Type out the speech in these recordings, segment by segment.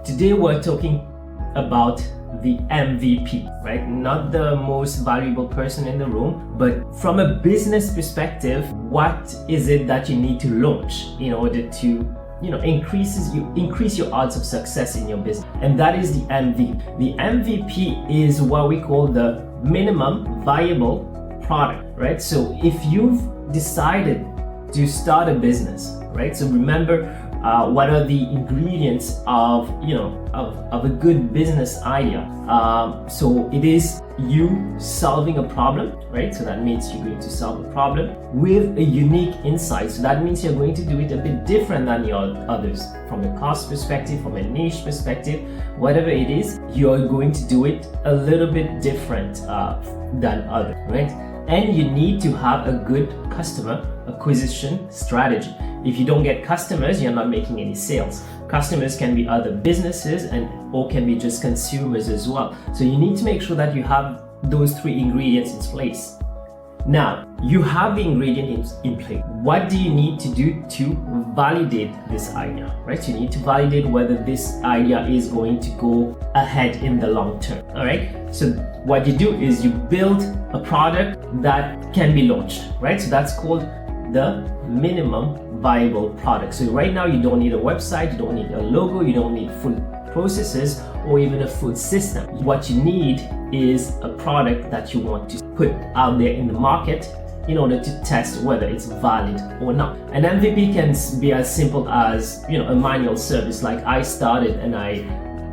Today we're talking about the MVP, right? Not the most valuable person in the room, but from a business perspective, what is it that you need to launch in order to increase your odds of success in your business? And that is the MVP. The MVP is what we call the minimum viable product, right? So if you've decided to start a business, right? So remember, what are the ingredients of a good business idea? So it is you solving a problem, right? So that means you're going to solve a problem with a unique insight. So that means you're going to do it a bit different than your others, from a cost perspective, from a niche perspective, whatever it is, you're going to do it a little bit different than others, right? And you need to have a good customer acquisition strategy. If you don't get customers, you're not making any sales. Customers can be other businesses or can be just consumers as well. So you need to make sure that you have those three ingredients in place. Now, you have the ingredients in place. What do you need to do to validate this idea, right? You need to validate whether this idea is going to go ahead in the long term, all right? So what you do is you build a product that can be launched, right? So that's called the minimum viable product. So right now you don't need a website, you don't need a logo, you don't need full processes or even a full system. What you need is a product that you want to put out there in the market in order to test whether it's valid or not. An MVP can be as simple as a manual service. Like I started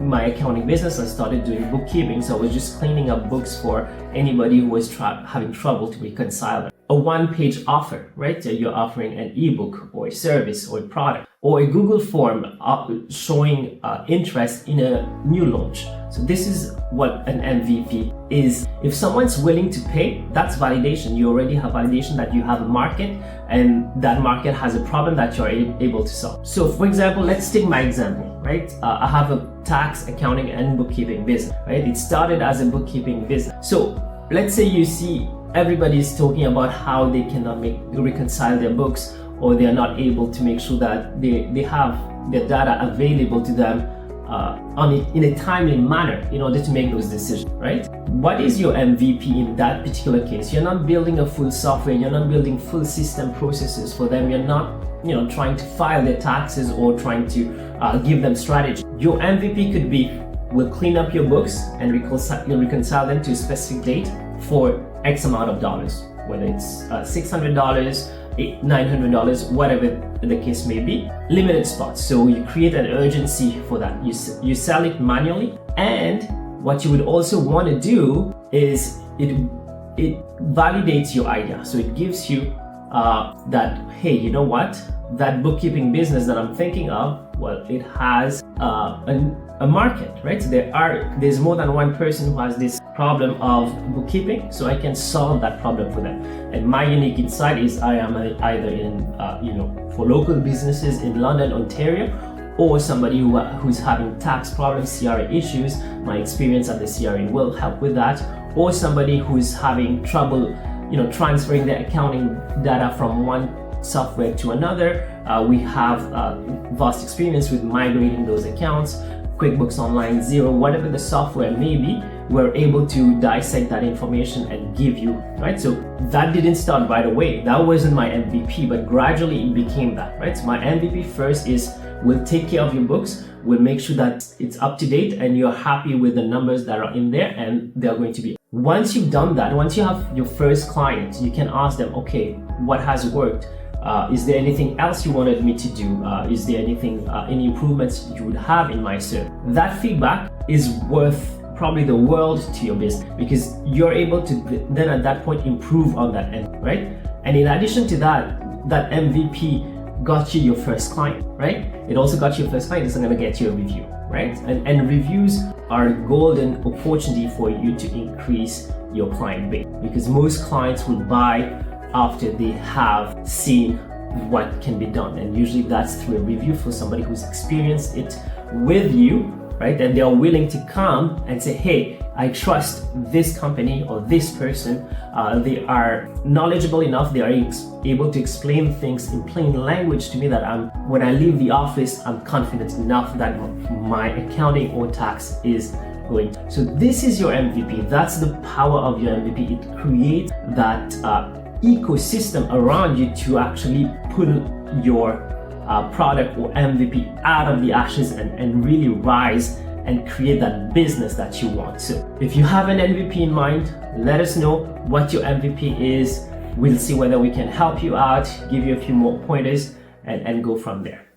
my accounting business, I started doing bookkeeping, so I was just cleaning up books for anybody who was having trouble to reconcile them. A one-page offer, right? So you're offering an ebook or a service or a product, or a Google form showing interest in a new launch. So this is what an MVP is. If someone's willing to pay, that's validation. You already have validation that you have a market and that market has a problem that you're able to solve. So for example, let's take my example, right? I have a tax, accounting, and bookkeeping business, right? It started as a bookkeeping business. So let's say you see everybody is talking about how they cannot reconcile their books, or they are not able to make sure that they have their data available to them in a timely manner in order to make those decisions, right? What is your MVP in that particular case? You're not building a full software, you're not building full system processes for them, you're not trying to file their taxes or trying to give them strategy. Your MVP could be, we'll clean up your books and reconcile them to a specific date for X amount of dollars, whether it's $600, $900, whatever the case may be. Limited spots, so you create an urgency for that. You sell it manually, and what you would also want to do is it validates your idea. So it gives you that, hey, you know what? That bookkeeping business that I'm thinking of, well, it has a market, right? So there's more than one person who has this problem of bookkeeping, so I can solve that problem for them. And my unique insight is I am either in for local businesses in London, Ontario, or somebody who's having tax problems, CRA issues. My experience at the CRA will help with that, or somebody who's having trouble transferring their accounting data from one software to another. We have vast experience with migrating those accounts. QuickBooks Online, Xero, whatever the software may be, we're able to dissect that information and give you, right? So that didn't start right away. That wasn't my MVP, but gradually it became that, right? So my MVP first is, we'll take care of your books, we'll make sure that it's up to date and you're happy with the numbers that are in there, and they're going to be. Once you've done that, once you have your first client, you can ask them, okay, what has worked? Is there anything else you wanted me to do? Is there any improvements you would have in my service? That feedback is worth probably the world to your business, because you're able to then at that point improve on that end, right? And in addition to that, that MVP got you your first client, right? It also got you your first client. It's going to get you a review, right? And reviews are a golden opportunity for you to increase your client base, because most clients will buy after they have seen what can be done, and usually that's through a review for somebody who's experienced it with you right? And they are willing to come and say, hey, I trust this company or this person. They are knowledgeable enough. They are able to explain things in plain language to me that when I leave the office, I'm confident enough that my accounting or tax is going. So this is your MVP. That's the power of your MVP. It creates that ecosystem around you to actually pull your product or MVP out of the ashes and really rise and create that business that you want. So if you have an MVP in mind, let us know what your MVP is. We'll see whether we can help you out, give you a few more pointers, and go from there.